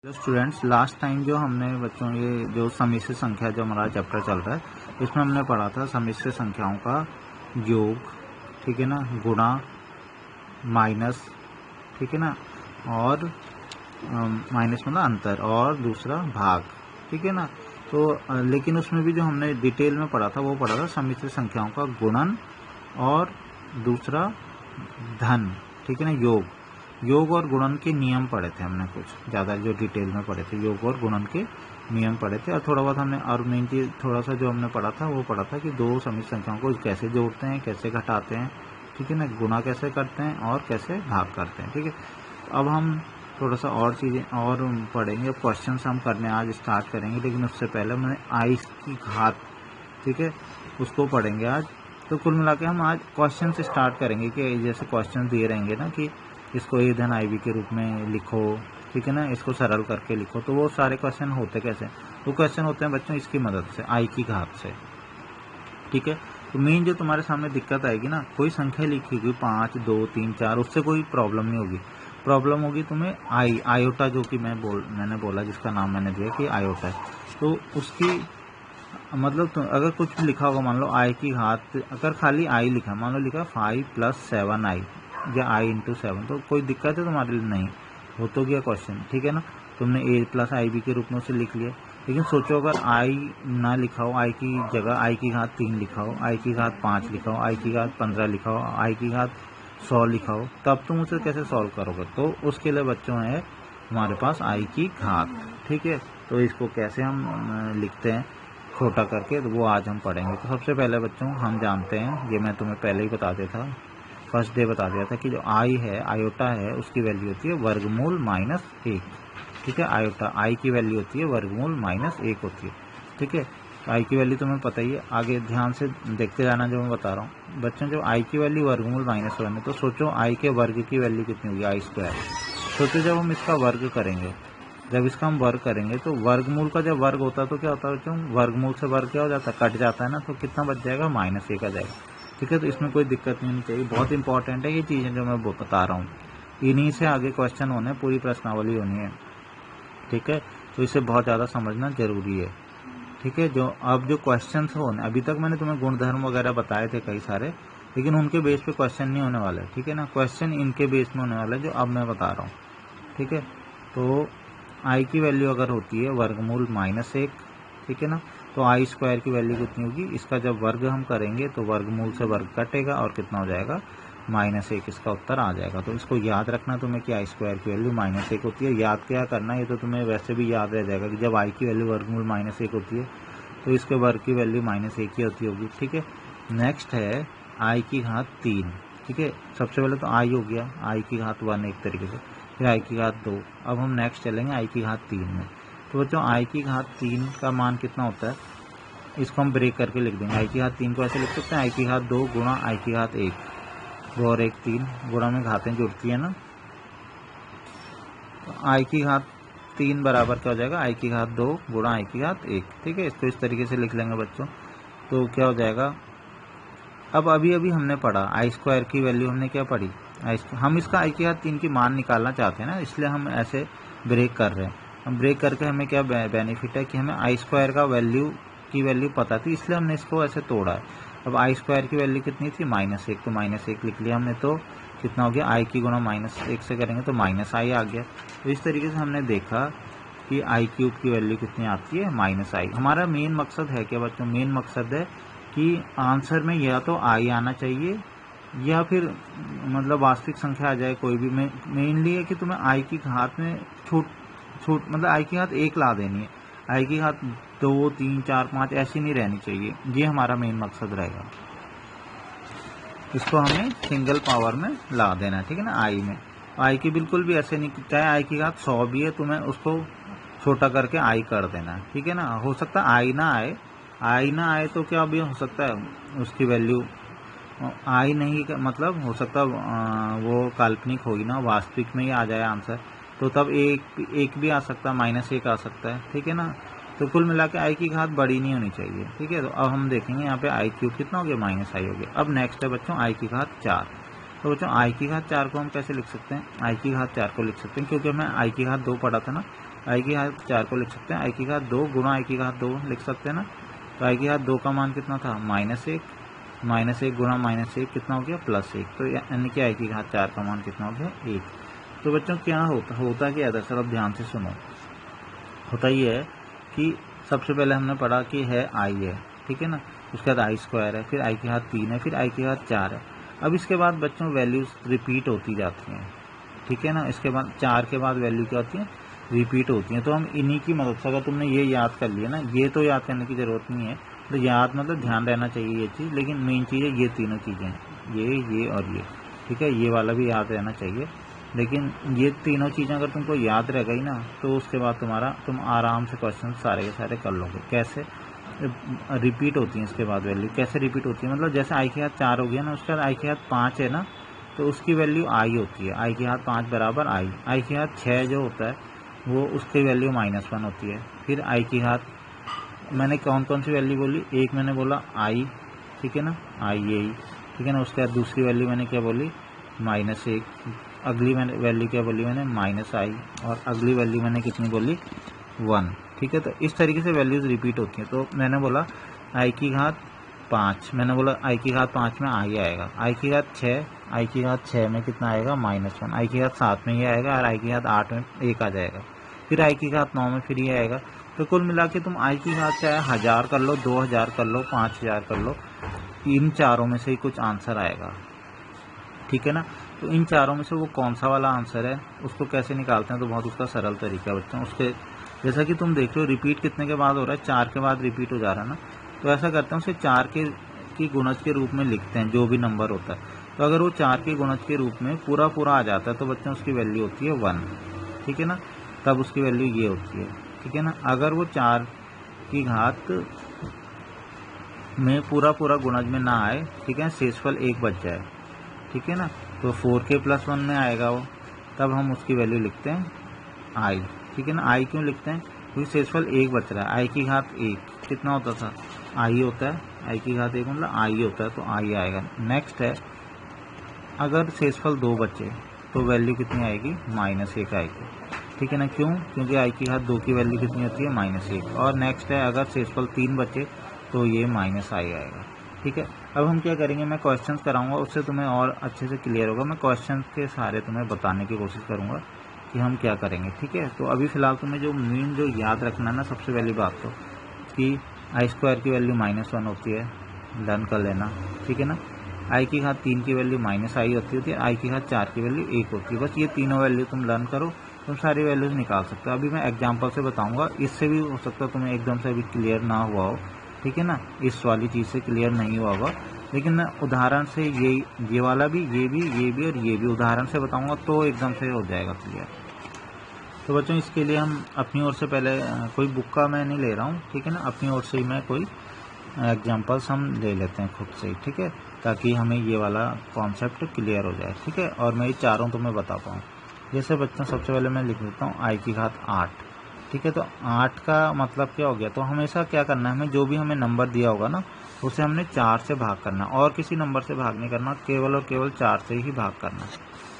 Hello students, last time जो हमने बच्चों ये जो सम्मिश्र संख्या जो हमारा चैप्टर चल रहा है इसमें हमने पढ़ा था सम्मिश्र संख्याओं का योग, ठीक है ना, गुणा, माइनस, ठीक है ना, और माइनस मतलब अंतर, और दूसरा भाग, ठीक है ना। तो लेकिन उसमें भी जो हमने डिटेल में पढ़ा था वो पढ़ा था सम्मिश्र संख्याओं का गुणन और दूसरा धन, ठीक है ना, योग और गुणन के नियम पढ़े थे हमने, कुछ ज़्यादा जो डिटेल में पढ़े थे योग और गुणन के नियम पढ़े थे। और थोड़ा बहुत हमने और मेन चीज़ थोड़ा सा जो हमने पढ़ा था वो पढ़ा था कि दो सम्मिश्र संख्याओं को कैसे जोड़ते हैं, कैसे घटाते हैं, ठीक है ना, गुणा कैसे करते हैं और कैसे भाग करते हैं, ठीक है। अब हम थोड़ा सा और चीज़ें और पढ़ेंगे, क्वेश्चन हम करने आज स्टार्ट करेंगे, लेकिन उससे पहले मैंने आई की घात, ठीक है, उसको पढ़ेंगे आज। तो कुल मिला के हम आज क्वेश्चन से स्टार्ट करेंगे कि जैसे क्वेश्चन दिए रहेंगे ना कि इसको ए धन आई बी के रूप में लिखो, ठीक है ना, इसको सरल करके लिखो, तो वो सारे क्वेश्चन होते कैसे, वो क्वेश्चन होते हैं बच्चों इसकी मदद से, आई की घात से, ठीक है। तो मेन जो तुम्हारे सामने दिक्कत आएगी ना, कोई संख्या लिखी होगी 5, 2, 3, 4, उससे कोई प्रॉब्लम नहीं होगी। प्रॉब्लम होगी तुम्हें आयोटा, जो कि मैंने बोला जिसका नाम मैंने दिया कि आयोटा है, तो उसकी मतलब तो अगर कुछ भी लिखा होगा, मान लो आई की घात, अगर खाली आई लिखा, मान लो लिखा 5 + 7i या i × 7, तो कोई दिक्कत है तुम्हारे लिए? नहीं, हो तो गया क्वेश्चन, ठीक है ना, तुमने a + ib के रूप में उसे लिख लिया। लेकिन सोचो अगर i ना लिखा हो, i की जगह i की घात 3 लिखा हो, i की घात 5 लिखा हो, i की घात 15 लिखा हो, i की घात 100 लिखा हो, तब तुम उसे कैसे सॉल्व करोगे? तो उसके लिए बच्चों है हमारे पास i की घात, ठीक है। तो इसको कैसे हम लिखते हैं छोटा करके, तो वो आज हम पढ़ेंगे। तो सबसे पहले बच्चों हम जानते हैं, ये मैं तुम्हें पहले ही बता देता था, फर्स्ट डे बता दिया था कि जो आई है, आयोटा है, उसकी वैल्यू होती है वर्गमूल -1, ठीक है। आयोटा आई की वैल्यू होती है वर्गमूल -1 होती है, ठीक है। तो आई की वैल्यू तुम्हें पता ही है, आगे ध्यान से देखते जाना जो मैं बता रहा हूँ बच्चों। जो आई की वैल्यू वर्गमूल -1 है, तो सोचो आई के वर्ग की वैल्यू कितनी होगी, i²। सोचो जब हम इसका वर्ग करेंगे, जब इसका हम वर्ग करेंगे तो वर्गमूल का जब वर्ग होता है तो क्या होता है बच्चों, वर्गमूल से वर्ग क्या हो जाता है, कट जाता है ना, तो कितना बच जाएगा, -1 आ जाएगा, ठीक है। तो इसमें कोई दिक्कत नहीं होनी चाहिए, बहुत इंपॉर्टेंट है ये चीज़ें जो मैं बता रहा हूँ, इन्हीं से आगे क्वेश्चन होने, पूरी प्रश्नावली होनी है, ठीक है। तो इसे बहुत ज़्यादा समझना जरूरी है, ठीक है। जो क्वेश्चन होने, अभी तक मैंने तुम्हें गुणधर्म वगैरह बताए थे कई सारे, लेकिन उनके बेस पे क्वेश्चन नहीं होने वाले, ठीक है ना, क्वेश्चन इनके बेस में होने वाले जो अब मैं बता रहा हूँ, ठीक है। तो आई की वैल्यू अगर होती है वर्गमूल -1, ठीक है ना, तो i² की वैल्यू कितनी होगी, इसका जब वर्ग हम करेंगे तो वर्गमूल से वर्ग कटेगा और कितना हो जाएगा, -1, इसका उत्तर आ जाएगा। तो इसको याद रखना तुम्हें कि i² की वैल्यू -1 होती है। याद क्या करना, ये तो तुम्हें वैसे भी याद रह जाएगा कि जब i की वैल्यू वर्गमूल -1 होती है तो इसके वर्ग की वैल्यू -1 ही होती होगी, ठीक है। नेक्स्ट है i की घात 3, ठीक है। सबसे पहले तो i हो गया, i की घात 1 एक तरीके से, फिर i की घात 2। अब हम नेक्स्ट चलेंगे i की घात 3 में। तो बच्चों i की घात 3 का मान कितना होता है, इसको हम ब्रेक करके लिख देंगे। i की घात 3 को ऐसे लिख सकते हैं, i की घात 2 गुणा i की घात 1, 2 और 1 3, गुणा में घातें जुड़ती है ना, तो i की घात 3 बराबर क्या हो जाएगा, i की घात 2 गुणा i की घात 1, ठीक है। इसको इस तरीके से लिख लेंगे बच्चों, तो क्या हो जाएगा। अब अभी हमने पढ़ा i² की वैल्यू, हमने क्या पढ़ी, हम इसका i की घात 3 की मान निकालना चाहते हैं ना, इसलिए हम ऐसे ब्रेक कर रहे हैं। हम ब्रेक करके हमें क्या बेनिफिट है कि हमें i² का वैल्यू पता थी, इसलिए हमने इसको ऐसे तोड़ा है। अब i² की वैल्यू कितनी थी, -1, तो -1 लिख लिया हमने, तो कितना हो गया, i की गुणा -1 से करेंगे तो -i आ गया। तो इस तरीके से हमने देखा कि i³ की वैल्यू कितनी आती है, -i। हमारा मेन मकसद है क्या बच्चों, मेन मकसद है कि आंसर में या तो i आना चाहिए या फिर मतलब वास्तविक संख्या आ जाए कोई भी। मेनली है कि तुम्हें i की घात में मतलब i की घात 1 ला देनी है, i की घात 2, 3, 4, 5 ऐसी नहीं रहनी चाहिए, ये हमारा मेन मकसद रहेगा। इसको हमें सिंगल पावर में ला देना है, ठीक है ना, i में। i की बिल्कुल भी ऐसे नहीं, चाहे i की घात 100 भी है, तुम्हें उसको छोटा करके i कर देना है, ठीक है ना। हो सकता है i ना आए तो क्या भी हो सकता है, उसकी वैल्यू आई नहीं, मतलब हो सकता वो काल्पनिक होगी ना, वास्तविक में ही आ जाए आंसर, तो तब एक भी आ सकता है, -1 आ सकता है, ठीक है ना। तो कुल मिला के आई की घात बड़ी नहीं होनी चाहिए, ठीक है। तो अब हम देखेंगे यहाँ पे i³ कितना हो गया, -i हो गया। अब नेक्स्ट है बच्चों i की घात 4। तो बच्चों i की घात 4 को हम कैसे लिख सकते हैं, i की घात 4 को लिख सकते हैं, क्योंकि हमें i की घात 2 पढ़ा था ना, आई की घात 4 को लिख सकते हैं आई की घात 2 गुणा आई की घात 2 लिख सकते हैं ना। तो आई की घात 2 का मान कितना था -1 गुणा -1 कितना हो गया +1। तो यानी कि आई की घात 4 का मान कितना हो गया 1। तो बच्चों क्या होता क्या है दरअसल, अब ध्यान से सुनो। होता ये है कि सबसे पहले हमने पढ़ा कि है आई है, ठीक है ना, उसके बाद i² है, फिर आई की घात 3 है, फिर आई की घात 4 है। अब इसके बाद बच्चों वैल्यूज रिपीट होती जाती हैं, ठीक है ना। इसके बाद 4 के बाद वैल्यू क्या होती है, रिपीट होती हैं। तो हम इन्हीं की मदद से, अगर तुमने ये याद कर लिया ना, ये तो याद करने की ज़रूरत नहीं है, तो याद मतलब ध्यान रहना चाहिए ये चीज़, लेकिन मेन चीज़ है ये तीनों चीज़ें, ये और ये, ठीक है। ये वाला भी याद रहना चाहिए, लेकिन ये तीनों चीज़ें अगर तुमको याद रह गई ना, तो उसके बाद तुम आराम से क्वेश्चन सारे के सारे कर लोगे। कैसे रिपीट होती हैं इसके बाद वैल्यू, कैसे रिपीट होती है, मतलब जैसे आई की घात 4 हो गया ना, उसके बाद आई की घात 5 है ना, तो उसकी वैल्यू आई होती है, आई की घात 5 बराबर आई। आई की घात 6 जो होता है वो उसकी वैल्यू -1 होती है। फिर आई की घात, मैंने कौन कौन सी वैल्यू बोली, एक मैंने बोला आई, ठीक है ना, आई यही, ठीक है ना। उसके बाद दूसरी वैल्यू मैंने क्या बोली -1, अगली मैंने वैल्यू क्या बोली मैंने -i, और अगली वैल्यू मैंने कितनी बोली 1, ठीक है। तो इस तरीके से वैल्यूज रिपीट होती हैं। तो मैंने बोला आई की घात 5, मैंने बोला आई की घात 5 में आई आएगा, आई की घात 6, आई की घात 6 में कितना आएगा -1, आई की घात 7 में ये आएगा, और आई की घात 8 में 1 आ जाएगा, फिर आई की घात 9 में फिर ये आएगा। तो कुल मिला के तुम आई की घात चाहे 1000 कर लो, 2000 कर लो, 5000 कर लो, इन चारों में से ही कुछ आंसर आएगा, ठीक है ना। तो इन चारों में से वो कौन सा वाला आंसर है, उसको कैसे निकालते हैं, तो बहुत उसका सरल तरीका है बच्चों। उसके जैसा कि तुम देख रहे हो रिपीट कितने के बाद हो रहा है, 4 के बाद रिपीट हो जा रहा है ना, तो ऐसा करते हैं उसे 4 की गुणज के रूप में लिखते हैं, जो भी नंबर होता है। तो अगर वो 4 के गुणज के रूप में पूरा आ जाता है, तो बच्चों उसकी वैल्यू होती है 1, ठीक है ना, तब उसकी वैल्यू ये होती है, ठीक है ना। अगर वो 4 की घात में पूरा गुणज में ना आए, ठीक है, शेषफल 1 बच जाए, ठीक है ना, तो 4k+1 में आएगा वो, तब हम उसकी वैल्यू लिखते हैं आई, ठीक है ना। आई क्यों लिखते हैं, क्योंकि शेषफल 1 बच रहा है। आई की घात 1 कितना होता था, आई होता है, आई की घात 1 मतलब आई होता है, तो आई आएगा। नेक्स्ट है, अगर शेषफल 2 बचे तो वैल्यू कितनी आएगी, -1 आएगी, ठीक है ना। क्यों, क्योंकि आई की घात 2 की वैल्यू कितनी होती है, -1। और नेक्स्ट है, अगर शेषफल 3 बचे तो ये -i आएगा, ठीक है। अब हम क्या करेंगे, मैं क्वेश्चंस कराऊंगा, उससे तुम्हें और अच्छे से क्लियर होगा। मैं क्वेश्चंस के सारे तुम्हें बताने की कोशिश करूंगा कि हम क्या करेंगे, ठीक है। तो अभी फिलहाल तुम्हें जो मेन जो याद रखना है ना, सबसे पहली बात तो कि i² की वैल्यू -1 होती है, लर्न कर लेना, ठीक है ना। आई की घात 3 की वैल्यू -i होती है, आई की घात 4 की वैल्यू 1 होती है। बस ये तीनों वैल्यू तुम लर्न करो, तुम सारी वैल्यूज निकाल सकते हो। अभी मैं एग्जाम्पल से बताऊंगा, इससे भी हो सकता है तुम्हें एकदम से अभी क्लियर ना हुआ हो, ठीक है ना, इस वाली चीज़ से क्लियर नहीं हुआ होगा, लेकिन मैं उदाहरण से ये वाला भी, ये भी और ये भी उदाहरण से बताऊंगा, तो एकदम से हो जाएगा क्लियर। तो बच्चों इसके लिए हम अपनी ओर से पहले कोई बुक का मैं नहीं ले रहा हूँ, ठीक है ना, अपनी ओर से ही मैं कोई एग्जाम्पल्स हम ले लेते हैं खुद से ही, ठीक है, ताकि हमें ये वाला कॉन्सेप्ट क्लियर हो जाए, ठीक है, और मैं ये चारों तुम्हें बता पाऊँ। जैसे बच्चों सबसे पहले मैं लिख देता हूँ आई की घात 8, ठीक है। तो 8 का मतलब क्या हो गया, तो हमेशा क्या करना है, हमें जो भी हमें नंबर दिया होगा ना, उसे हमने 4 से भाग करना, और किसी नंबर से भाग नहीं करना, केवल और केवल 4 से ही भाग करना,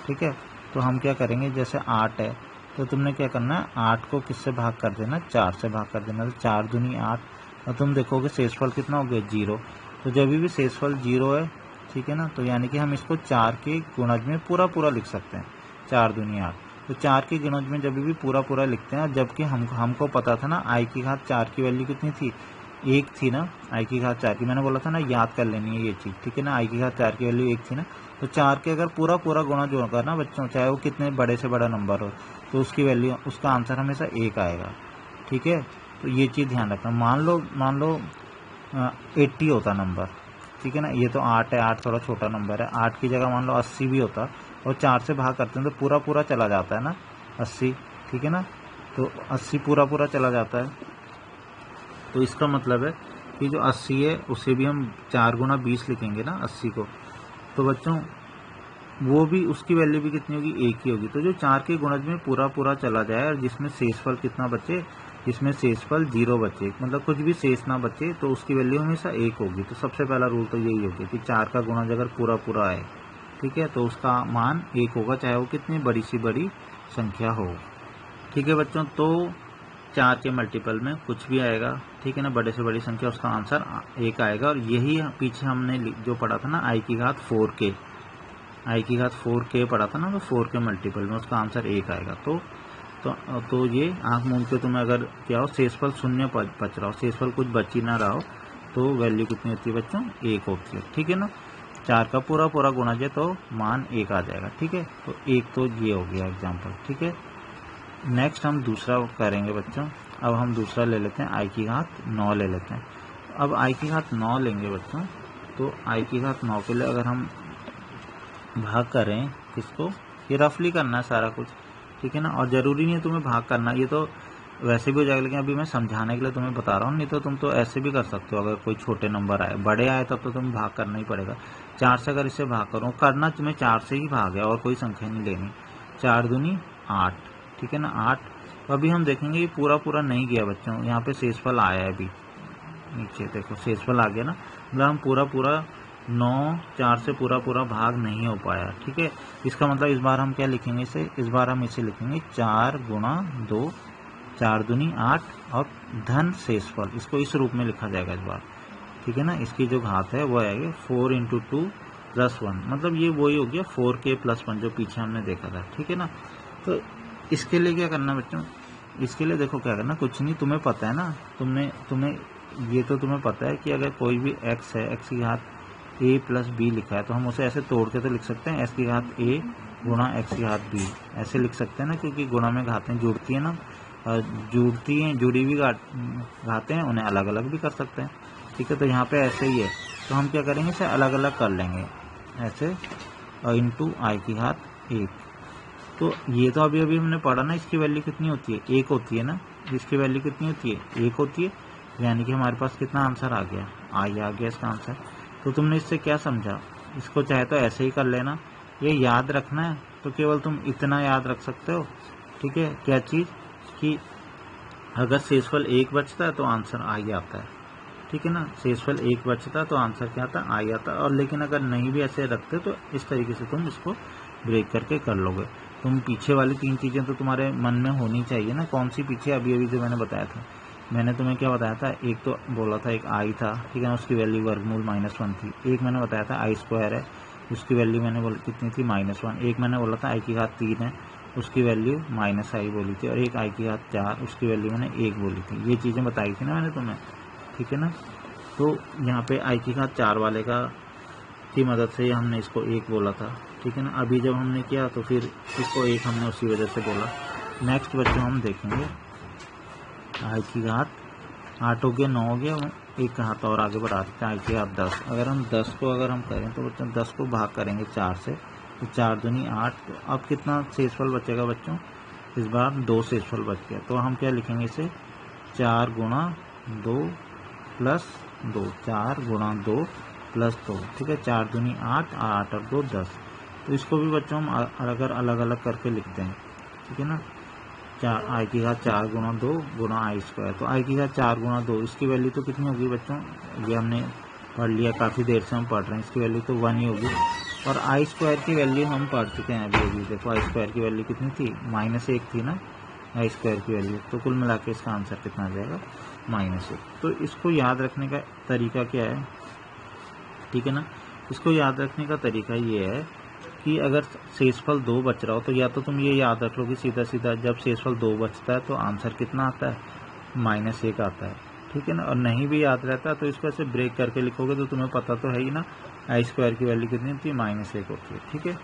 ठीक है। तो हम क्या करेंगे, जैसे 8 है, तो तुमने क्या करना है, 8 को किससे भाग कर देना, 4 से भाग कर देना, तो 4 दूनी 8, और तुम देखोगे शेषफल कितना हो गया, 0। तो जब भी शेषफल 0 है, ठीक है ना, तो यानी कि हम इसको 4 के गुणज में पूरा लिख सकते हैं, 4 दूनी 8। तो 4 के गुणज में जब भी पूरा लिखते हैं, जबकि हमको पता था ना आई की घात 4 की वैल्यू कितनी थी, 1 थी ना, आई की घात 4 की, मैंने बोला था ना याद कर लेनी है ये चीज़, ठीक है ना। आई की घात 4 की वैल्यू 1 थी ना, तो 4 के अगर पूरा गुणज होगा ना बच्चों, चाहे वो कितने बड़े से बड़ा नंबर हो, तो उसकी वैल्यू, उसका आंसर हमेशा 1 आएगा, ठीक है। तो ये चीज़ ध्यान रखना। मान लो 80 होता नंबर, ठीक है ना, ये तो 8 है, 8 थोड़ा छोटा नंबर है, 8 की जगह मान लो 80 भी होता, और 4 से भाग करते हैं तो पूरा चला जाता है ना 80, ठीक है ना, तो 80 पूरा चला जाता है। तो इसका मतलब है कि जो 80 है उसे भी हम 4 गुना 20 लिखेंगे ना 80 को, तो बच्चों वो भी, उसकी वैल्यू भी कितनी होगी, 1 ही होगी। तो जो 4 के गुणज में पूरा चला जाए, और जिसमें शेषफल कितना बचे, जिसमें शेषफल 0 बचे, मतलब कुछ भी शेष ना बचे, तो उसकी वैल्यू हमेशा 1 होगी। तो सबसे पहला रूल तो यही होगा कि 4 का गुणज अगर पूरा आए, ठीक है, तो उसका मान 1 होगा, चाहे वो कितनी बड़ी सी बड़ी संख्या हो, ठीक है बच्चों, तो 4 के मल्टीपल में कुछ भी आएगा, ठीक है ना, बड़े से बड़ी संख्या, उसका आंसर 1 आएगा। और यही पीछे हमने जो पढ़ा था ना i की घात 4k, i की घात 4k पढ़ा था ना, तो 4 के मल्टीपल में उसका आंसर 1 आएगा। तो ये आंख मूंद के तुम्हें अगर क्या हो, शेषफल शून्य बच रहा हो, शेषफल कुछ बच ही ना रहा हो, तो वैल्यू कितनी होती है बच्चों, 1 होती है। ठीक है ना, 4 का पूरा पूरा गुणा जाए तो मान 1 आ जाएगा। ठीक है, तो एक तो ये हो गया एग्जाम्पल। ठीक है, नेक्स्ट हम दूसरा करेंगे बच्चों। अब हम दूसरा ले लेते हैं, i की घात 9 ले लेते हैं। अब i की घात 9 लेंगे बच्चों, तो i की घात 9 के लिए अगर हम भाग करें किसको, ये रफली करना है सारा कुछ, ठीक है ना, और ज़रूरी नहीं है तुम्हें भाग करना, ये तो वैसे भी हो जाएगा, लेकिन अभी मैं समझाने के लिए तुम्हें बता रहा हूँ। नहीं तो तुम तो ऐसे भी कर सकते हो, अगर कोई छोटे नंबर आए, बड़े आए तब तो तुम्हें भाग करना ही पड़ेगा। 4 से अगर इससे भाग करो, करना तुम्हें 4 से ही भाग है और कोई संख्या नहीं लेनी। 4 दूनी 8, ठीक है ना, 8। तो अभी हम देखेंगे ये पूरा पूरा नहीं गया बच्चों, यहाँ पे शेषफल आया है, अभी नीचे देखो शेषफल आ गया ना, मतलब हम पूरा पूरा 9 4 से पूरा पूरा भाग नहीं हो पाया। ठीक है, इसका मतलब इस बार हम क्या लिखेंगे इसे, इस बार हम इसे लिखेंगे 4 गुणा 2, 4 दूनी 8 और धन शेषफल, इसको इस रूप में लिखा जाएगा इस बार। ठीक है ना, इसकी जो घात है वो आएगी 4 × 2 + 1, मतलब ये वही हो गया 4k + 1 जो पीछे हमने देखा था। ठीक है ना, तो इसके लिए क्या करना बच्चों, इसके लिए देखो क्या करना, कुछ नहीं, तुम्हें पता है ना, तुम्हें ये तो तुम्हें पता है कि अगर कोई भी x है, x की घात a + b लिखा है, तो हम उसे ऐसे तोड़ के तो लिख सकते हैं, x की घात a गुणा x की घात b, ऐसे लिख सकते हैं ना, क्योंकि गुणा में घातें जुड़ती हैं ना, जुड़ती हैं, जुड़ी हुई घातें हैं, उन्हें अलग अलग भी कर सकते हैं। ठीक है, तो यहाँ पे ऐसे ही है, तो हम क्या करेंगे, इसे अलग अलग कर लेंगे ऐसे, इंटू i की घात 1। तो ये तो अभी हमने पढ़ा ना, इसकी वैल्यू कितनी होती है, 1 होती है ना, इसकी वैल्यू कितनी होती है, 1 होती है, यानी कि हमारे पास कितना आंसर आ गया, आई आ गया इसका आंसर। तो तुमने इससे क्या समझा, इसको चाहे तो ऐसे ही कर लेना, ये याद रखना है तो केवल तुम इतना याद रख सकते हो। ठीक है, क्या चीज़, कि अगर शेषफल 1 बचता है तो आंसर आई आता है। ठीक है ना, शेषफल 1 बचता तो आंसर क्या आता, आई आता। और लेकिन अगर नहीं भी ऐसे रखते तो इस तरीके से तुम इसको ब्रेक करके कर लोगे। तुम पीछे वाली 3 चीज़ें तो तुम्हारे मन में होनी चाहिए ना, कौन सी पीछे, अभी जो मैंने बताया था, मैंने तुम्हें क्या बताया था, एक तो बोला था एक आई था, ठीक है ना, उसकी वैल्यू वर्गमूल -1 थी। एक मैंने बताया था i² है, उसकी वैल्यू मैंने कितनी थी, -1। एक मैंने बोला था i की घात 3 है, उसकी वैल्यू -i बोली थी। और एक i की घात 4, उसकी वैल्यू मैंने 1 बोली थी। ये चीज़ें बताई थी ना मैंने तुम्हें, ठीक है ना। तो यहाँ पे i की घात 4 वाले की मदद से हमने इसको 1 बोला था। ठीक है ना, अभी जब हमने किया तो फिर इसको 1 हमने उसी वजह से बोला। नेक्स्ट बच्चों हम देखेंगे i की घात 8 हो गया, 9 हो गया, एक हाथ और आगे बढ़ा देते हैं, i की घात 10। अगर हम 10 को अगर हम करें तो बच्चों 10 को भाग करेंगे 4 से, तो 4 दूनी 8। तो अब कितना शेषफल बचेगा बच्चों, इस बार 2 शेषफल बच गया। तो हम क्या लिखेंगे इसे, 4 गुणा 2 प्लस 2, 4 गुणा 2 प्लस 2। ठीक है, 4 दूनी 8, 8 और 2 10। तो इसको भी बच्चों हम अगर अलग अलग करके लिखते हैं। ठीक है ना, 4 i की घात 4 गुणा 2 गुणा i²। तो i की घात 4 गुणा 2, इसकी वैल्यू तो कितनी होगी बच्चों, ये हमने पढ़ लिया, काफ़ी देर से हम पढ़ रहे हैं, इसकी वैल्यू तो 1 ही होगी। और i² की वैल्यू हम पढ़ चुके हैं अभी देखो, i² की वैल्यू कितनी थी, -1 थी ना i² की वैल्यू। तो कुल मिला के इसका आंसर कितना आ जाएगा, -1। तो इसको याद रखने का तरीका क्या है, ठीक है ना, इसको याद रखने का तरीका ये है कि अगर शेषफल 2 बच रहा हो तो या तो तुम ये याद रख लो कि सीधा सीधा जब शेषफल 2 बचता है तो आंसर कितना आता है, -1 आता है। ठीक है ना, और नहीं भी याद रहता तो इसको ऐसे ब्रेक करके लिखोगे तो तुम्हें पता तो है ही ना, i² की वैल्यू कितनी होती है, -1 होती है। ठीक है,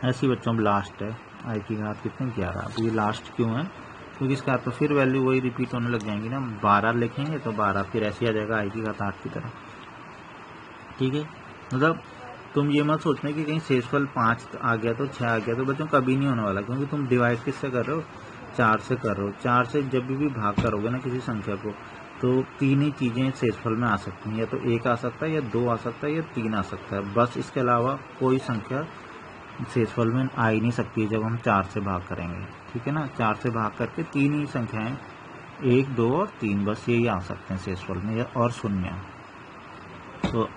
ऐसी बच्चों अब लास्ट है, i की घात कितनी 11। अब ये लास्ट क्यों है, क्योंकि इसका तो फिर वैल्यू वही रिपीट होने लग जाएंगी ना, 12 लिखेंगे तो 12 फिर ऐसे ही आ जाएगा i की घात 8 की तरह। ठीक है, मतलब तुम ये मत सोचना कि कहीं शेषफल 5 आ गया तो 6 आ गया, तो बच्चों कभी नहीं होने वाला, क्योंकि तुम डिवाइड किससे कर रहे हो, 4 से कर रहे हो। 4 से जब भी भाग करोगे ना किसी संख्या को, तो 3 ही चीज़ें शेषफल में आ सकती हैं, या तो 1 आ सकता है, या 2 आ सकता है, या 3 आ सकता है, बस। इसके अलावा कोई संख्या शेषफल में आ ही नहीं सकती जब हम 4 से भाग करेंगे। ठीक है ना, 4 से भाग करके 3 ही संख्याएँ, 1 2 और 3, बस यही आ सकते हैं शेषफल में, और 0। तो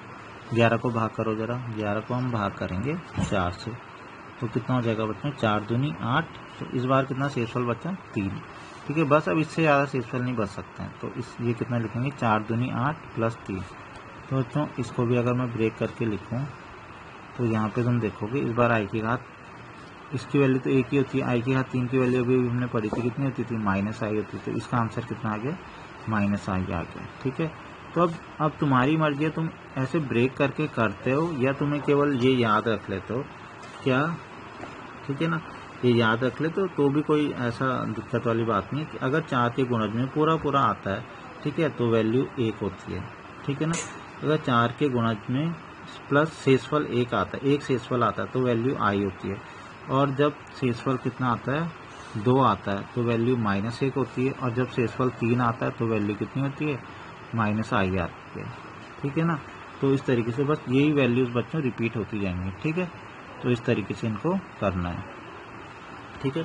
11 को भाग करो जरा, 11 को हम भाग करेंगे 4 से, तो कितना हो जाएगा बच्चों 4 दूनी 8। तो इस बार कितना शेषफल बचा 3। ठीक है, बस अब इससे ज़्यादा शेषफल नहीं बच सकते हैं, तो इस ये कितना लिखेंगे 4 दूनी 8 प्लस 3। तो बच्चों इसको भी अगर मैं ब्रेक करके लिखूँ तो यहाँ पे तुम देखोगे इस बार आई की घात, इसकी वैल्यू तो एक ही होती है, आई की घात 3 की वैल्यू अभी हमने पढ़ी थी कितनी होती थी माइनस आई होती थी, तो इसका आंसर कितना आ गया माइनस आई आ गया। ठीक है, तो अब तुम्हारी मर्जी है, तुम ऐसे ब्रेक करके करते हो या तुम्हें केवल ये याद रख लेते हो क्या। ठीक है ना, ये याद रख लेते हो तो भी कोई ऐसा दिक्कत वाली बात नहीं है कि अगर 4 के गुणज में पूरा पूरा आता है, ठीक है, तो वैल्यू 1 होती है। ठीक है ना, अगर 4 के गुणज में प्लस शेषफल 1 आता है, एक शेषफल आता है तो वैल्यू आई होती है, और जब शेषफल कितना आता है 2 आता है तो वैल्यू -1 होती है, और जब शेषफल 3 आता है तो वैल्यू कितनी होती है -i आती है। ठीक है ना, तो इस तरीके से बस यही वैल्यूज बच्चों रिपीट होती जाएंगी। ठीक है, तो इस तरीके से इनको करना है। ठीक है,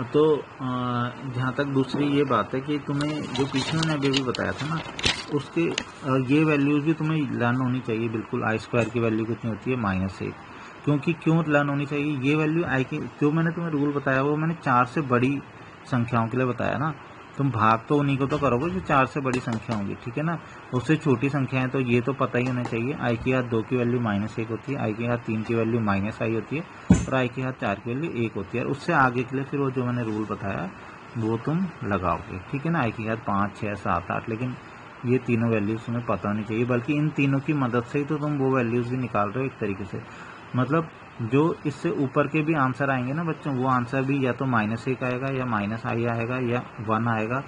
तो जहाँ तक दूसरी ये बात है कि तुम्हें जो पीछे मैंने अभी भी बताया था ना, उसके ये वैल्यूज भी तुम्हें लर्न होनी चाहिए बिल्कुल। आई स्क्वायर की वैल्यू कितनी होती है -1, क्योंकि क्यों लर्न होनी चाहिए ये वैल्यू आई की, जो मैंने तुम्हें रूल बताया वो मैंने 4 से बड़ी संख्याओं के लिए बताया ना। तुम भाग तो उन्हीं को तो करोगे जो 4 से बड़ी संख्या होंगी। ठीक है ना, उससे छोटी संख्या है तो ये तो पता ही होना चाहिए। आई की घात 2 की वैल्यू -1 होती है, आई की घात 3 की वैल्यू -i होती है, और आई की घात 4 की वैल्यू 1 होती है। और उससे आगे के लिए फिर वो जो मैंने रूल बताया वो तुम लगाओगे। ठीक है ना, आई की घात 5, 6, 7, 8, लेकिन ये तीनों वैल्यूज तुम्हें पता होनी चाहिए, बल्कि इन तीनों की मदद से ही तो तुम वो वैल्यूज भी निकाल रहे हो एक तरीके से। मतलब जो इससे ऊपर के भी आंसर आएंगे ना बच्चों, वो आंसर भी या तो -1 आएगा या -i आएगा या 1 आएगा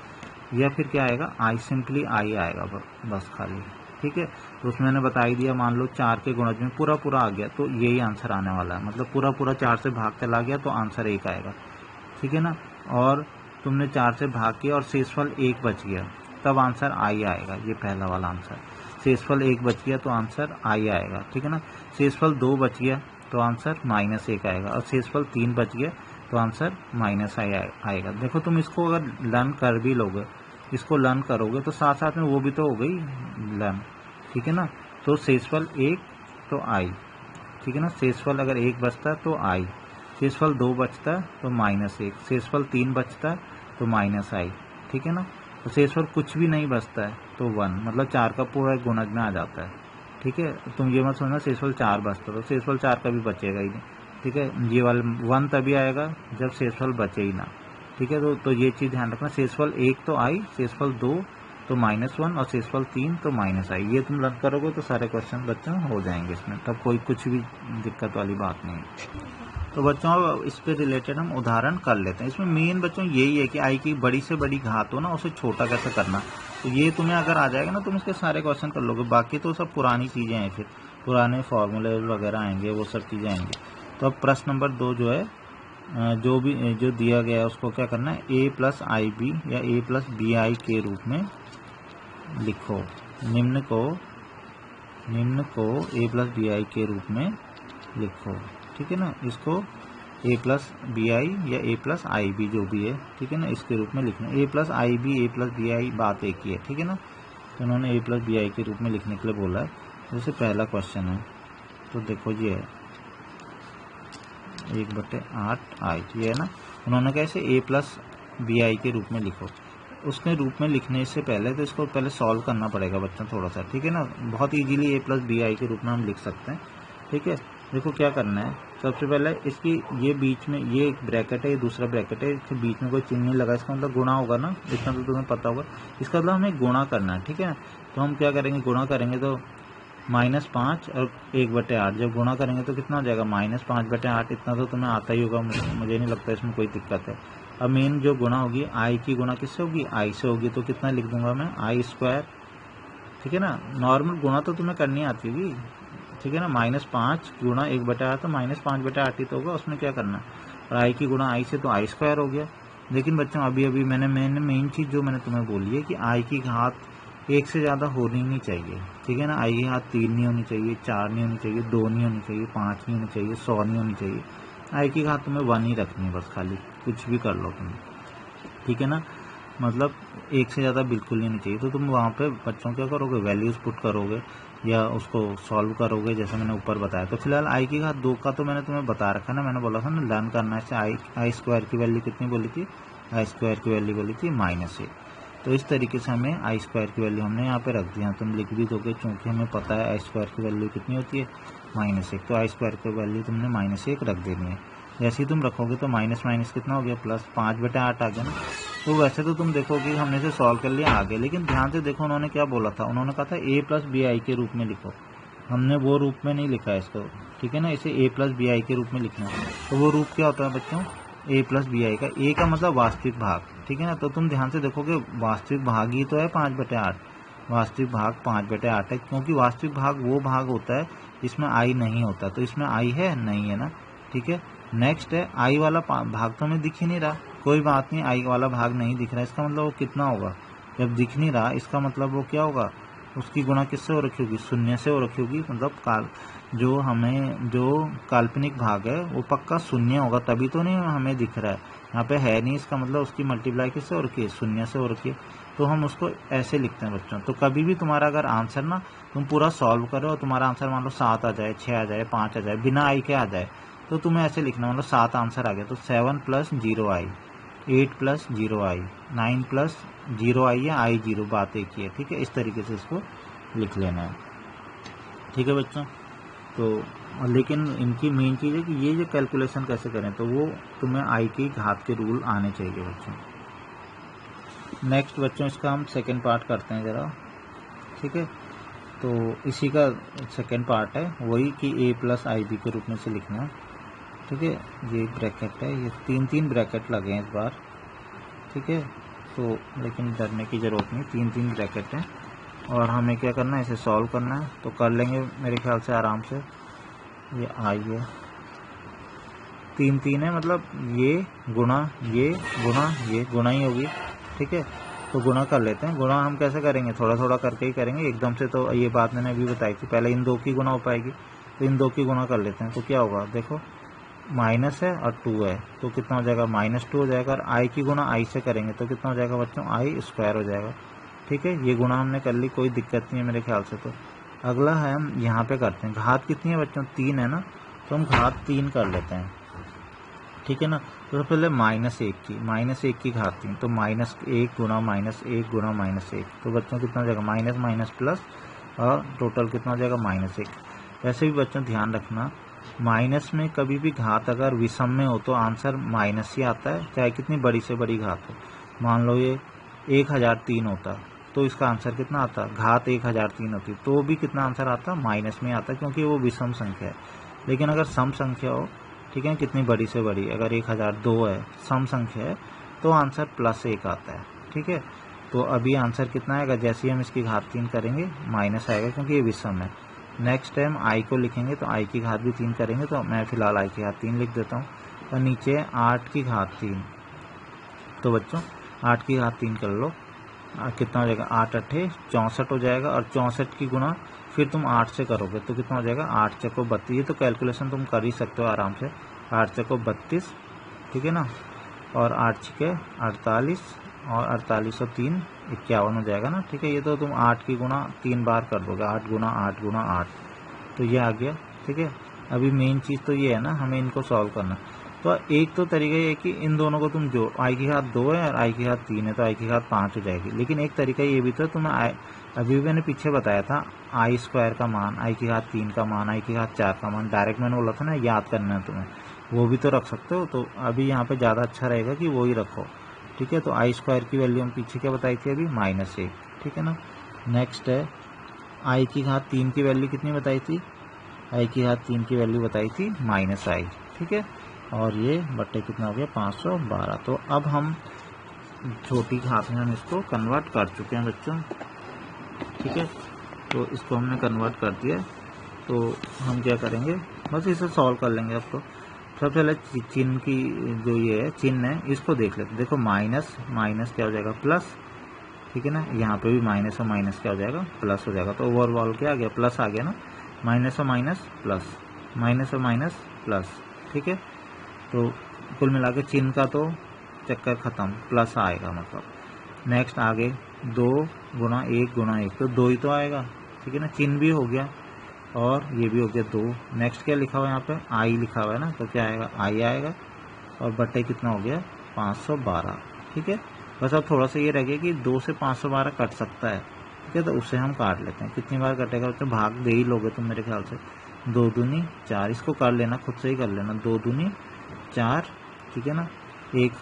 या फिर क्या आएगा आई सिंपली आई आएगा बस खाली। ठीक है, तो उसमें मैंने बता ही दिया, मान लो 4 के गुणज में पूरा पूरा आ गया तो यही आंसर आने वाला है, मतलब पूरा पूरा 4 से भाग चला गया तो आंसर 1 आएगा। ठीक है ना, और तुमने 4 से भाग किया और शेषफल 1 बच गया तब आंसर आई आएगा, ये पहला वाला आंसर। शेषफल 1 बच गया तो आंसर आई आएगा। ठीक है ना, शेषफल 2 बच गया तो आंसर -1 आएगा, और शेषफल 3 बच गया तो आंसर -i आएगा। देखो तुम इसको अगर लर्न कर भी लोगे, इसको लर्न करोगे तो साथ साथ में वो भी तो हो गई लर्न। ठीक है ना, तो शेषफल 1 तो आई। ठीक है ना, शेषफल अगर 1 बचता है तो आई, शेषफल 2 बचता है तो -1, शेषफल 3 बचता है तो -i। ठीक है ना, तो शेषफल कुछ भी नहीं बचता है तो 1, मतलब 4 का पूरा गुणज में आ जाता है। ठीक है, तुम ये मत समझना शेषफल 4 बचता, तो शेषफल 4 का भी बचेगा ही नहीं। ठीक है, ये वाला 1 तभी आएगा जब शेषफल बचे ही ना। ठीक है, तो ये चीज़ ध्यान रखना, शेषफल 1 तो आई, शेषफल 2 तो -1, और शेषफल 3 तो -i। ये तुम लर्न करोगे तो सारे क्वेश्चन बच्चों हो जाएंगे इसमें, तब कोई कुछ भी दिक्कत वाली बात नहीं है। तो बच्चों इस पे रिलेटेड हम उदाहरण कर लेते हैं। इसमें मेन बच्चों यही है कि आई की बड़ी से बड़ी घात हो ना, उसे छोटा कैसे करना। तो ये तुम्हें अगर आ जाएगा ना, तुम इसके सारे क्वेश्चन कर लोगे। बाकी तो सब पुरानी चीज़ें हैं, फिर पुराने फार्मूले वगैरह आएंगे, वो सब चीज़ें आएंगी। तो अब प्रश्न नंबर 2 जो है, जो दिया गया है उसको क्या करना है, a + ib या a + bi के रूप में लिखो। निम्न को a + bi के रूप में लिखो। ठीक है ना, इसको a + bi या a + ib जो भी है, ठीक है ना, इसके रूप में लिखना। a + ib a + bi बात एक ही है। ठीक है ना, तो उन्होंने a + bi के रूप में लिखने के लिए बोला है। जैसे पहला क्वेश्चन है, तो देखो ये है 1/8i, ये है ना। उन्होंने कैसे a + bi के रूप में लिखो। उसके रूप में लिखने से पहले तो इसको पहले सॉल्व करना पड़ेगा बच्चों थोड़ा सा। ठीक है ना, बहुत इजीली a + bi के रूप में हम लिख सकते हैं। ठीक है, देखो क्या करना है, सबसे पहले इसकी ये बीच में ये एक ब्रैकेट है, ये दूसरा ब्रैकेट है, इसके बीच में कोई चिन्ह नहीं लगा, इसका मतलब गुणा होगा ना, इतना तो तुम्हें पता होगा। इसका मतलब हमें गुणा करना है। ठीक है, तो हम क्या करेंगे, गुणा करेंगे तो -5 और 1/8, जब गुणा करेंगे तो कितना हो जाएगा -5/8। इतना तो तुम्हें आता ही होगा, मुझे नहीं लगता इसमें कोई दिक्कत है। अब मेन जो गुणा होगी, आई की गुणा किससे होगी, आई से होगी, तो कितना लिख दूंगा मैं i²। ठीक है ना, नॉर्मल गुणा तो तुम्हें करनी आती होगी। ठीक है ना, -5 गुणा 1/8 तो -5/8 ही तो होगा, उसमें क्या करना। और आई की गुणा आई से तो i² हो गया। लेकिन बच्चों अभी मैंने मेन चीज़ जो मैंने तुम्हें बोली है कि आई की घात 1 से ज़्यादा होनी नहीं चाहिए। ठीक है ना, आई की घात 3 नहीं होनी चाहिए, 4 नहीं होनी चाहिए, 2 नहीं होनी चाहिए, 5 नहीं होनी चाहिए, 100 नहीं होनी चाहिए। आई की घात तुम्हें 1 ही रखनी है बस, खाली कुछ भी कर लो तुम। ठीक है ना, मतलब 1 से ज़्यादा बिल्कुल नहीं होनी चाहिए। तो तुम वहाँ पे बच्चों क्या करोगे, वैल्यूज़ पुट करोगे। या उसको सॉल्व करोगे जैसे मैंने ऊपर बताया। तो फिलहाल आई की घात 2 का तो मैंने तुम्हें बता रखा ना, मैंने बोला था ना लर्न करना है। आई स्क्वायर की वैल्यू कितनी बोली थी, आई स्क्वायर की वैल्यू बोली थी -1। तो इस तरीके से हमें आई स्क्वायर की वैल्यू हमने यहाँ पे रख दिया। तुम लिख भी दोगे क्योंकि हमें पता है आई स्क्वायर की वैल्यू कितनी होती है, -1। तो आई स्क्वायर की वैल्यू तुमने -1 रख देनी है। जैसे ही तुम रखोगे तो माइनस माइनस कितना हो गया, प्लस 5/8 आ गया ना। तो वैसे तो तुम देखोगे हमने से सॉल्व कर लिया आगे, लेकिन ध्यान से देखो उन्होंने क्या बोला था, उन्होंने कहा था a+bi के रूप में लिखो। हमने वो रूप में नहीं लिखा है इसको, ठीक है ना, इसे a+bi के रूप में लिखना है। तो वो रूप क्या होता है बच्चों, a+bi का, a का मतलब वास्तविक भाग, ठीक है ना। तो तुम ध्यान से देखोगे वास्तविक भाग ही तो है 5/8, वास्तविक भाग 5/8 है, क्योंकि वास्तविक भाग वो भाग होता है जिसमें आई नहीं होता। तो इसमें आई है नहीं है ना, ठीक है। नेक्स्ट है आई वाला भाग तो हमें दिख ही नहीं रहा, कोई बात नहीं, आई वाला भाग नहीं दिख रहा, इसका मतलब वो कितना होगा, जब दिख नहीं रहा इसका मतलब वो क्या होगा, उसकी गुणा किससे हो रखी होगी, 0 से हो रखी होगी। मतलब जो काल्पनिक भाग है वो पक्का 0 होगा, तभी तो नहीं हमें दिख रहा है, यहाँ पे है नहीं, इसका मतलब उसकी मल्टीप्लाई किससे हो रखी है, 0 से हो रखी है। तो हम उसको ऐसे लिखते हैं बच्चों। तो कभी भी तुम्हारा अगर आंसर ना तुम पूरा सॉल्व करो और तुम्हारा आंसर मान लो 7 आ जाए, 6 आ जाए, 5 आ जाए, बिना आई के आ जाए, तो तुम्हें ऐसे लिखना, मतलब 7 आंसर आ गया तो 7 + 0i, 8 + 0i, 9 + 0i या i 0, बात एक ही है, ठीक है। इस तरीके से इसको लिख लेना है, ठीक है बच्चों। तो लेकिन इनकी मेन चीज़ है कि ये जो कैलकुलेशन कैसे करें, तो वो तुम्हें आई की घात के रूल आने चाहिए बच्चों। नेक्स्ट बच्चों इसका हम सेकेंड पार्ट करते हैं ज़रा, ठीक है। तो इसी का सेकेंड पार्ट है वही कि a+ib के रूप में से लिखना, ठीक है। ये ब्रैकेट है, ये 3 ब्रैकेट लगे हैं इस बार, ठीक है। तो लेकिन डरने की ज़रूरत नहीं, 3 ब्रैकेट हैं और हमें क्या करना है, इसे सॉल्व करना है। तो कर लेंगे मेरे ख्याल से आराम से। ये आई है, 3 है, मतलब ये गुणा ये गुणा ये, गुणा ही होगी, ठीक है। तो गुणा कर लेते हैं। गुणा हम कैसे करेंगे, थोड़ा थोड़ा करके ही करेंगे, एकदम से तो ये बात मैंने अभी बताई थी, पहले इन 2 की गुणा हो पाएगी, तो इन 2 की गुणा कर लेते हैं। तो क्या होगा देखो, माइनस है और 2 है, तो कितना हो जाएगा, -2 हो जाएगा। और आई की गुणा आई से करेंगे तो कितना हो जाएगा बच्चों, आई स्क्वायर हो जाएगा, ठीक है। ये गुणा हमने कर ली, कोई दिक्कत नहीं है मेरे ख्याल से। तो अगला है हम यहाँ पे करते हैं, घात कितनी है बच्चों, 3 है ना, तो हम घात 3 कर लेते हैं, ठीक है ना। तो सबसे पहले -1 की घात 3, तो -1 गुणा -1 गुणा -1, तो बच्चों कितना हो जाएगा, माइनस माइनस प्लस, और टोटल कितना हो जाएगा, -1। वैसे भी बच्चों ध्यान रखना, माइनस में कभी भी घात अगर विषम में हो तो आंसर माइनस ही आता है, चाहे कितनी बड़ी से बड़ी घात हो। मान लो ये 1003 होता तो इसका आंसर कितना आता, घात 1003 होती तो भी कितना आंसर आता, माइनस में आता, क्योंकि वो विषम संख्या है। लेकिन अगर सम संख्या हो, ठीक है, कितनी बड़ी से बड़ी, अगर 1002 है, सम संख्या है, तो आंसर +1 आता है, ठीक है। तो अभी आंसर कितना आएगा, जैसे ही हम इसकी घात 3 करेंगे माइनस आएगा, क्योंकि ये विषम है। नेक्स्ट टाइम आई को लिखेंगे तो आई की घात भी 3 करेंगे, तो मैं फिलहाल आई की घात 3 लिख देता हूँ। और नीचे 8 की घात 3, तो बच्चों 8 की घात 3 कर लो, कितना हो जाएगा, 8 8 64 हो जाएगा। और 64 की गुणा फिर तुम 8 से करोगे तो कितना हो जाएगा, 8 चको 32। ये तो कैलकुलेशन तुम कर ही सकते हो आराम से, 8 चको 32, ठीक है ना। और 8 छके 48, और 48 और 3 51 हो जाएगा ना, ठीक है। ये तो तुम 8 की गुणा 3 बार कर दोगे, 8 गुणा 8 गुणा 8, तो ये आ गया, ठीक है। अभी मेन चीज़ तो ये है ना, हमें इनको सॉल्व करना। तो एक तो तरीका ये है कि इन दोनों को तुम जो आई की घात 2 है और आई की घात 3 है, तो आई की घात 5 हो जाएगी। लेकिन एक तरीका ये भी तो तुम्हें अभी भी मैंने पीछे बताया था, आई स्क्वायर का मान, आई की घात 3 का मान, आई की घात 4 का मान, डायरेक्ट मैंने बोला था ना याद करना है तुम्हें, वो भी तो रख सकते हो। तो अभी यहाँ पे ज़्यादा अच्छा रहेगा कि वो ही रखो, ठीक है। तो आई स्क्वायर की वैल्यू हम पीछे क्या बताई थी अभी, -1, ठीक है ना। नेक्स्ट है आई की घात 3 की वैल्यू कितनी बताई थी, आई की घात 3 की वैल्यू बताई थी -i, ठीक है। और ये बट्टे कितना हो गया, 512। तो अब हम छोटी घात में हम इसको कन्वर्ट कर चुके हैं बच्चों, ठीक है। तो इसको हमने कन्वर्ट कर दिया, तो हम क्या करेंगे, बस इसे सॉल्व कर लेंगे। अब तो सबसे पहले चिन्ह की जो ये है चिन्ह है, इसको देख लेते। देखो माइनस माइनस क्या हो जाएगा, प्लस, ठीक है ना। यहाँ पे भी माइनस और माइनस क्या हो जाएगा, प्लस हो जाएगा। तो ओवरऑल क्या आ गया, प्लस आ गया ना, माइनस और माइनस प्लस, माइनस और माइनस प्लस, ठीक है। तो कुल मिला के चिन्ह का तो चक्कर ख़त्म, प्लस आएगा मतलब। नेक्स्ट आगे 2 गुणा 1 गुणा 1, तो 2 ही तो आएगा, ठीक है ना, चिन्ह भी हो गया और ये भी हो गया 2। नेक्स्ट क्या लिखा हुआ है यहाँ पे, आई लिखा हुआ है ना, तो क्या आएगा, आई आएगा और बटे कितना हो गया 512। ठीक है, बस अब थोड़ा सा ये रह गया कि 2 से 512 कट सकता है, ठीक है, तो उससे हम काट लेते हैं। कितनी बार कटेगा बच्चों, भाग दे ही लोगे तुम मेरे ख्याल से। 2 दूनी 4, इसको कर लेना, खुद से ही कर लेना, 2 दूनी 4, ठीक है ना, एक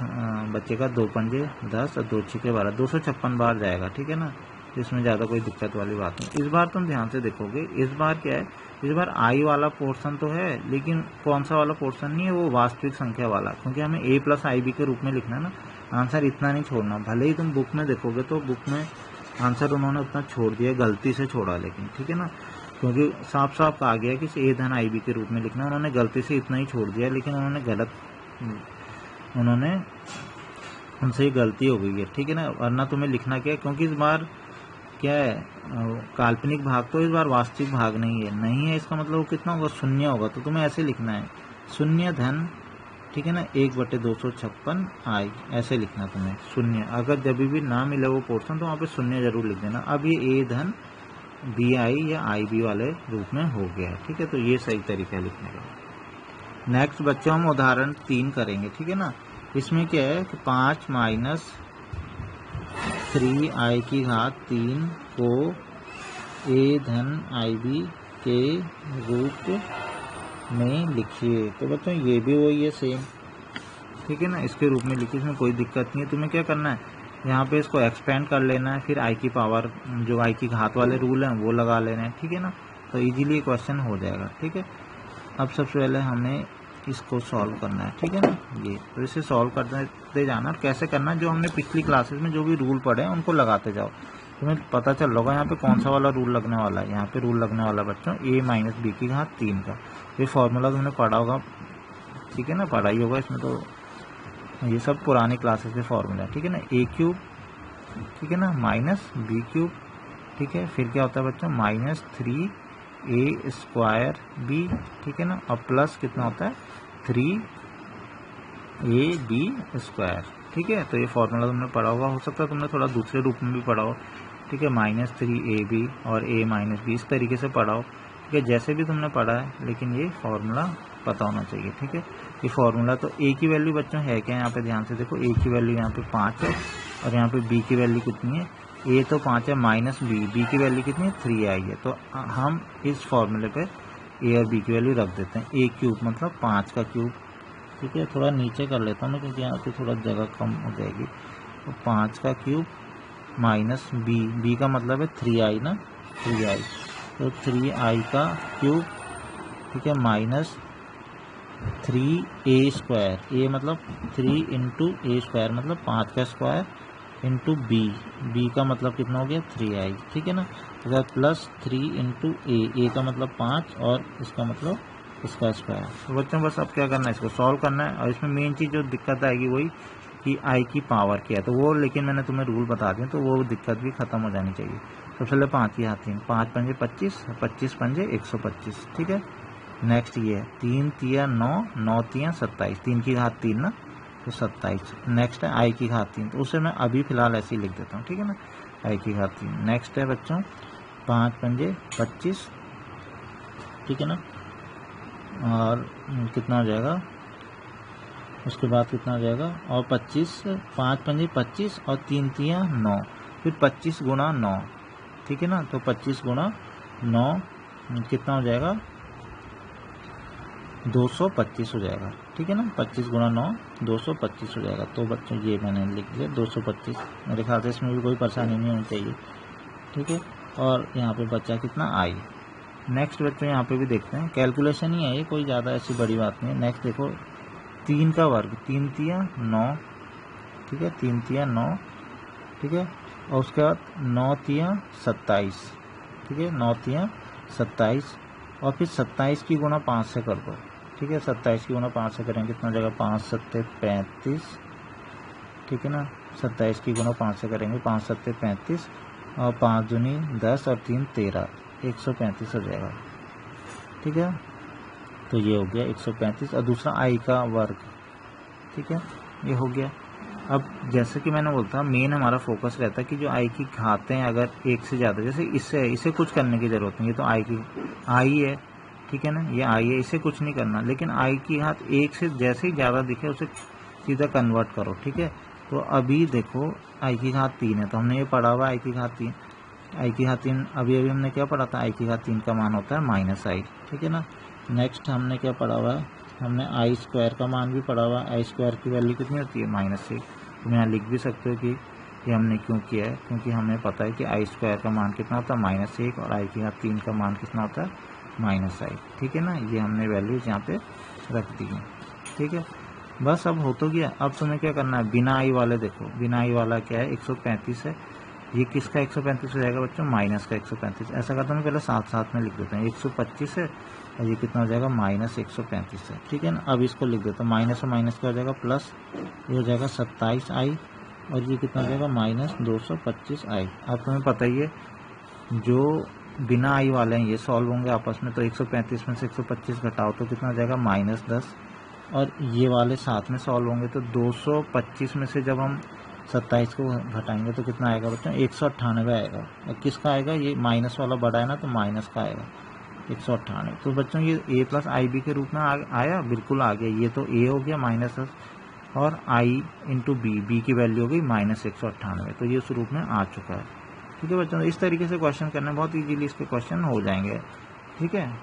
बच्चे का 2 पंजे 10 और 2 छक्के 12, 256 बार जाएगा, ठीक है ना, इसमें ज़्यादा कोई दिक्कत वाली बात नहीं। इस बार तुम ध्यान से देखोगे, इस बार क्या है, इस बार आई वाला पोर्शन तो है, लेकिन कौन सा वाला पोर्शन नहीं है, वो वास्तविक संख्या वाला, क्योंकि हमें a प्लस आई बी के रूप में लिखना है ना। आंसर इतना नहीं छोड़ना, भले ही तुम बुक में देखोगे तो बुक में आंसर उन्होंने उतना छोड़ दिया, गलती से छोड़ा, लेकिन ठीक है ना, क्योंकि साफ साफ कहा गया कि a धन आई बी के रूप में लिखना, उन्होंने गलती से इतना ही छोड़ दिया, लेकिन उन्होंने उनसे ही गलती हो गई है, ठीक है ना। वरना तुम्हें लिखना क्या है, क्योंकि इस बार क्या है, काल्पनिक भाग तो इस बार वास्तविक भाग नहीं है, इसका मतलब कितना होगा, 0 होगा, तो तुम्हें ऐसे लिखना है 0 धन, ठीक है ना, 1/256 आई, ऐसे लिखना तुम्हें 0। अगर जब भी ना मिले वो पोर्शन तो वहाँ पे 0 जरूर लिख देना। अब ये a धन बी आई या आई बी वाले रूप में हो गया है, ठीक है, तो ये सही तरीका है लिखने का। नेक्स्ट बच्चों हम उदाहरण 3 करेंगे, ठीक है ना। इसमें क्या है कि 5 माइनस 3i की घात 3 को a धन आई बी के रूप में लिखिए। तो बच्चों ये भी वही है सेम, ठीक है ना, इसके रूप में लिखिए, इसमें कोई दिक्कत नहीं है। तुम्हें क्या करना है, यहाँ पे इसको एक्सपेंड कर लेना है, फिर आई की पावर जो आई की घात वाले रूल हैं वो लगा लेना है, ठीक है ना, तो इजीली क्वेश्चन हो जाएगा, ठीक है। अब सबसे पहले हमें इसको सॉल्व करना है, ठीक है ना, ये तो इसे सॉल्व करते जाना। और कैसे करना, जो हमने पिछली क्लासेस में जो भी रूल पढ़े हैं उनको लगाते जाओ, तुम्हें पता चल होगा यहाँ पे कौन सा वाला रूल लगने वाला है। यहाँ पे रूल लगने वाला बच्चों a माइनस बी की घात 3 का, ये फॉर्मूला तुमने पढ़ा होगा, ठीक है ना, पढ़ा ही होगा, इसमें तो ये सब पुरानी क्लासेस के फॉर्मूला है, ठीक है ना, a क्यूब, ठीक है ना, माइनस बी क्यूब, ठीक है, फिर क्या होता है बच्चों माइनस 3a स्क्वायर b, ठीक है ना, और प्लस कितना होता है 3ab स्क्वायर, ठीक है। तो ये फॉर्मूला तुमने पढ़ा होगा, हो सकता है तुमने थोड़ा दूसरे रूप में भी पढ़ा हो, ठीक है, माइनस 3ab और a माइनस बी, इस तरीके से पढ़ा हो, ठीक है, जैसे भी तुमने पढ़ा है, लेकिन ये फॉर्मूला पता होना चाहिए, ठीक है। ये फॉर्मूला तो a की वैल्यू बच्चों है क्या, यहाँ पे ध्यान से देखो, a की वैल्यू यहाँ पे 5 है और यहाँ पे b की वैल्यू कितनी है, a तो 5 है माइनस b की वैल्यू कितनी है 3i है, तो हम इस फॉर्मूले पे a और b की वैल्यू रख देते हैं। a क्यूब मतलब 5 का क्यूब, ठीक है, थोड़ा नीचे कर लेता हूँ मैं क्योंकि यहाँ पे थोड़ा जगह कम हो जाएगी, तो 5 का क्यूब माइनस b का मतलब है 3i ना, 3i, तो 3i का क्यूब, ठीक है, माइनस 3a स्क्वायर, a मतलब 3 इंटू a स्क्वायर मतलब 5 का स्क्वायर इंटू b का मतलब कितना हो गया 3i, ठीक है ना, अगर प्लस 3 इंटू a का मतलब 5 और इसका मतलब इसका स्क्वायर। तो बच्चों बस अब क्या करना है, इसको सॉल्व करना है, और इसमें मेन चीज़ जो दिक्कत आएगी वही कि आई की पावर क्या है, तो वो लेकिन मैंने तुम्हें रूल बता दिया, तो वो दिक्कत भी खत्म हो जानी चाहिए। सबसे पहले 5 की हाथ 3, 5 पंजे 25, 25 पंजे 125, ठीक है। नेक्स्ट ये है 3 तिया 9, 9 तिया 27, 3 की घात 3 ना, तो 27। नेक्स्ट है आई की घात 3, तो उसे मैं अभी फिलहाल ऐसे ही लिख देता हूँ, ठीक है ना, आई की घात 3। नेक्स्ट है बच्चों 5 पंजे 25, ठीक है ना, और कितना हो जाएगा, उसके बाद कितना हो जाएगा, और 25, 5 पंजे 25 और 3 तिया 9, फिर 25 गुणा 9, ठीक है ना, तो 25 गुणा 9 कितना हो जाएगा 225 हो जाएगा, ठीक है ना, 25 गुणा 9 225 हो जाएगा। तो बच्चों ये मैंने लिख दिया 225, मेरे ख्याल से इसमें भी कोई परेशानी नहीं होनी चाहिए, ठीक है। और यहाँ पे बच्चा कितना आई। नेक्स्ट बच्चों यहाँ पे भी देखते हैं, कैलकुलेशन ही है ये, कोई ज़्यादा ऐसी बड़ी बात नहीं है। नेक्स्ट देखो 3 का वर्ग, 3 तिया 9, ठीक है, 3 तिया 9, ठीक है, और उसके बाद 9 तिया 27, ठीक है, 9 तिया 27, और फिर 27 की गुणा 5 से कर दो, ठीक है, 27 की गुणा 5 से करेंगे कितना जगह 5 सत्ते 35, ठीक है ना, 27 की गुणा 5 से करेंगे 5 सत्ते 35, और 5 दूनी 10 और 3 13, 135 हो जाएगा, ठीक है। तो ये हो गया 135, और दूसरा आई का वर्ग, ठीक है, ये हो गया। अब जैसे कि मैंने बोलता मेन हमारा फोकस रहता है कि जो आई की घातें अगर एक से ज़्यादा, जैसे इससे है, इसे कुछ करने की ज़रूरत नहीं, ये तो आई है, ठीक है ना, ये आई है, इसे कुछ नहीं करना, लेकिन आई की घात एक से जैसे ही ज़्यादा दिखे उसे सीधा कन्वर्ट करो, ठीक है। तो अभी देखो आई की घात 3 है, तो हमने ये पढ़ा हुआ आई की घात 3, आई की घात 3 अभी हमने क्या पढ़ा था, आई की घात 3 का मान होता है माइनस आई, ठीक है ना। नेक्स्ट हमने क्या पढ़ा हुआ है, हमने आई स्क्वायर का मान भी पढ़ा हुआ है, आई स्क्वायर की वैल्यू कितनी होती है, -1। तुम यहाँ लिख भी सकते हो कि ये हमने क्यों किया है, क्योंकि हमें पता है कि आई स्क्वायर का मान कितना होता है -1 और आई की घात 3 का मान कितना होता है -i, ठीक है ना। ये हमने वैल्यूज यहाँ पे रख दी है, ठीक है। बस अब हो तो गया। अब तुम्हें क्या करना है, बिना आई वाले देखो, बिना आई वाला क्या है 135 है, ये किसका 135 हो जाएगा बच्चों, माइनस का 135। ऐसा करता हूँ पहले साथ साथ में लिख देते हैं, 125 है और ये कितना हो जाएगा -135 है, ठीक है ना। अब इसको लिख देते हैं, माइनस और माइनस क्या हो जाएगा प्लस, ये हो जाएगा 27i और ये कितना हो जाएगा -225i। अब तुम्हें पता ही है जो बिना आई वाले हैं ये सॉल्व होंगे आपस में, तो 135 में से 125 घटाओ तो कितना हो जाएगा -10, और ये वाले साथ में सॉल्व होंगे तो 225 में से जब हम 27 को घटाएंगे तो कितना आएगा बच्चों, 198 आएगा। और किसका आएगा, ये माइनस वाला बड़ा है ना, तो माइनस का आएगा 198। तो बच्चों ये a प्लस आई बी के रूप में आया, बिल्कुल आ गया। ये तो a हो गया -10 और i इंटू बी की वैल्यू हो गई -198, तो ये उस रूप में आ चुका है, ठीक है बच्चों। इस तरीके से क्वेश्चन करने बहुत इजीली इसके क्वेश्चन हो जाएंगे, ठीक है।